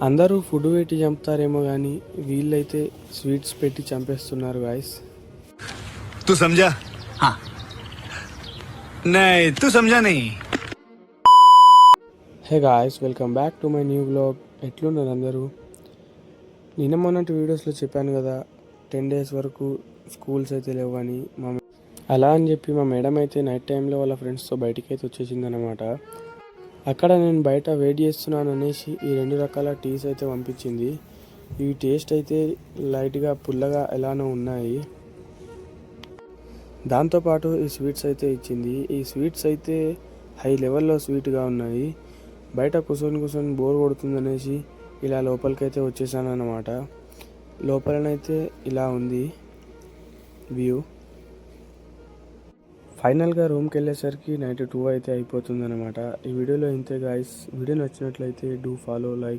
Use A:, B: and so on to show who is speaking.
A: అందరూ ఫుడ్ పెట్టి చంపుతారేమో కానీ వీళ్ళైతే స్వీట్స్ పెట్టి చంపేస్తున్నారు గాయస్.
B: तू समझा? हाँ. नहीं तू समझा नहीं.
A: Hey guys, welcome back to my new blog. ఎట్లున్నారు అందరూ? నిన్న మొన్నటి వీడియోస్లో చెప్పాను కదా 10 days వరకు స్కూల్స్ అయితే లేవని. అలా అని చెప్పి మా మేడం అయితే నైట్ టైంలో వాళ్ళ ఫ్రెండ్స్తో బయటికి అయితే వచ్చేసిందనమాట. అక్కడ నేను బయట వెయిట్ చేస్తున్నాను అనేసి ఈ 2 రకాల టీస్ అయితే పంపించింది. ఇవి టేస్ట్ అయితే లైట్గా పుల్లగా ఎలానో ఉన్నాయి. దాంతోపాటు ఈ స్వీట్స్ అయితే ఇచ్చింది. ఈ స్వీట్స్ అయితే హై లెవెల్లో స్వీట్గా ఉన్నాయి. బయట కూర్చొని బోర్ కొడుతుందనేసి ఇలా లోపలికైతే వచ్చేసాను అన్నమాట. లోపలనైతే ఇలా ఉంది వ్యూ. ఫైనల్గా రూమ్కి వెళ్ళేసరికి నైట్ 2 అయితే అయిపోతుంది అనమాట. ఈ వీడియోలో ఇంతే గాయస్. వీడియో నచ్చినట్లయితే డూ ఫాలో, లైక్,